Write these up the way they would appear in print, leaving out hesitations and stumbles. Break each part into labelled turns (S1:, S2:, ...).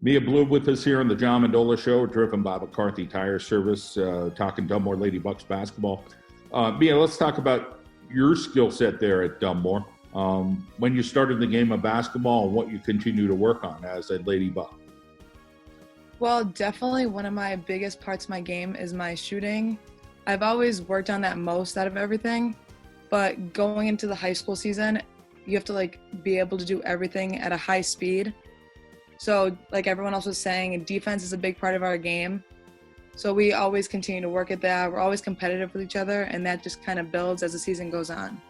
S1: Mia Blume with us here on the John Mendola Show, driven by McCarthy Tire Service, talking Dunmore Lady Bucks basketball. Mia, let's talk about your skill set there at Dunmore. When you started the game of basketball and what you continue to work on as a Lady Buck.
S2: Well, definitely one of my biggest parts of my game is my shooting. I've always worked on that most out of everything, but going into the high school season, you have to be able to do everything at a high speed. So like everyone else was saying, defense is a big part of our game. So we always continue to work at that. We're always competitive with each other, and that just kind of builds as the season goes on.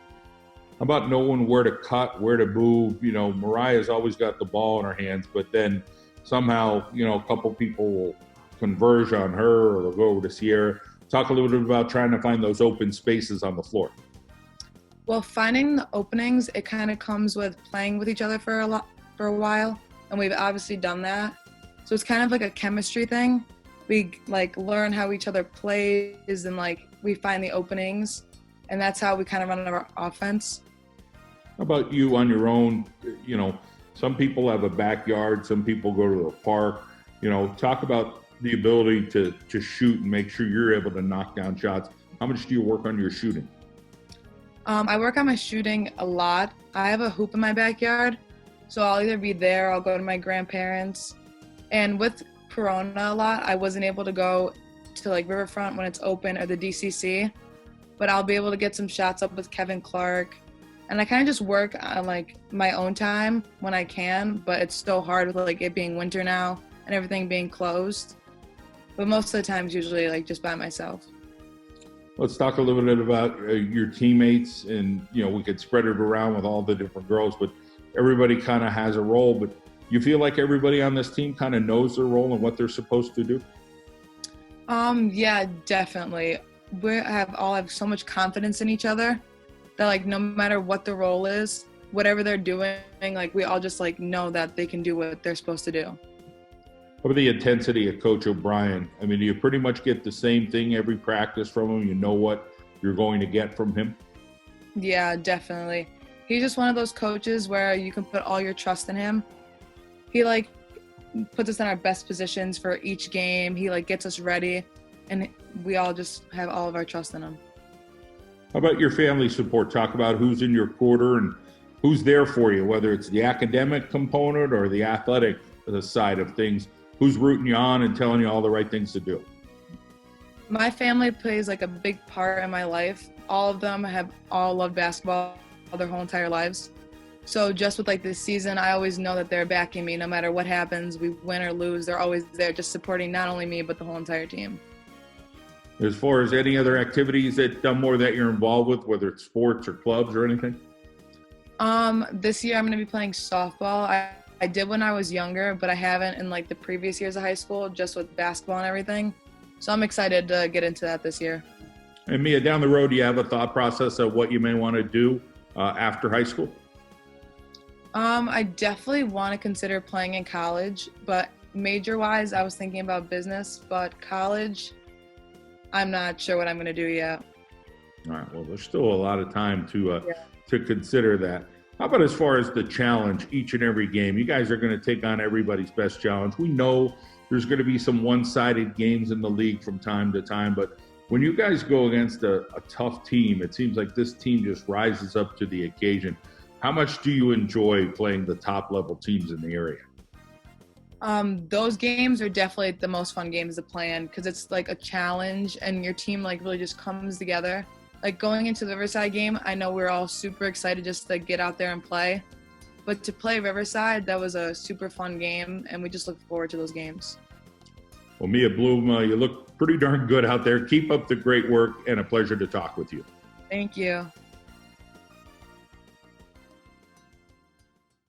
S1: How about knowing where to cut, where to move? You know, Mariah's always got the ball in her hands, but then somehow, a couple people will converge on her or they'll go over to Sierra. Talk a little bit about trying to find those open spaces on the floor.
S2: Well, finding the openings, it kind of comes with playing with each other for a while, and we've obviously done that. So it's kind of like a chemistry thing. We learn how each other plays, and we find the openings, and that's how we kind of run our offense.
S1: How about you on your own? Some people have a backyard, some people go to the park. Talk about the ability to shoot and make sure you're able to knock down shots. How much do you work on your shooting?
S2: I work on my shooting a lot. I have a hoop in my backyard, so I'll either be there, I'll go to my grandparents. And with Corona a lot, I wasn't able to go to Riverfront when it's open or the DCC, but I'll be able to get some shots up with Kevin Clark. And I kind of just work on my own time when I can, but it's so hard with it being winter now and everything being closed. But most of the time it's usually just by myself.
S1: Let's talk a little bit about your teammates, and we could spread it around with all the different girls, but everybody kind of has a role. But you feel like everybody on this team kind of knows their role and what they're supposed to do?
S2: Yeah, definitely. We all have so much confidence in each other that no matter what the role is, whatever they're doing, we all just know that they can do what they're supposed to do.
S1: What about the intensity of Coach O'Brien? I mean, do you pretty much get the same thing every practice from him? You know what you're going to get from him?
S2: Yeah, definitely. He's just one of those coaches where you can put all your trust in him. He puts us in our best positions for each game. He gets us ready, and we all just have all of our trust in him.
S1: How about your family support? Talk about who's in your quarter and who's there for you, whether it's the academic component or the athletic side of things. Who's rooting you on and telling you all the right things to do?
S2: My family plays a big part in my life. All of them have all loved basketball their whole entire lives. So just with this season, I always know that they're backing me no matter what happens. We win or lose, they're always there just supporting not only me, but the whole entire team.
S1: As far as any other activities at Dunmore that you're involved with, whether it's sports or clubs or anything?
S2: This year I'm going to be playing softball. I did when I was younger, but I haven't in the previous years of high school, just with basketball and everything. So I'm excited to get into that this year.
S1: And Mia, down the road, do you have a thought process of what you may want to do after high school?
S2: I definitely want to consider playing in college, but major-wise, I was thinking about business, but college, I'm not sure what I'm going to do yet.
S1: All right. Well, there's still a lot of time to consider that. How about as far as the challenge each and every game? You guys are going to take on everybody's best challenge. We know there's going to be some one-sided games in the league from time to time, but when you guys go against a tough team, it seems like this team just rises up to the occasion. How much do you enjoy playing the top-level teams in the area?
S2: Those games are definitely the most fun games to play in because it's a challenge and your team really just comes together. Going into the Riverside game, I know we're all super excited just to get out there and play. But to play Riverside, that was a super fun game, and we just look forward to those games.
S1: Well, Mia Blume, you look pretty darn good out there. Keep up the great work, and a pleasure to talk with you.
S2: Thank you.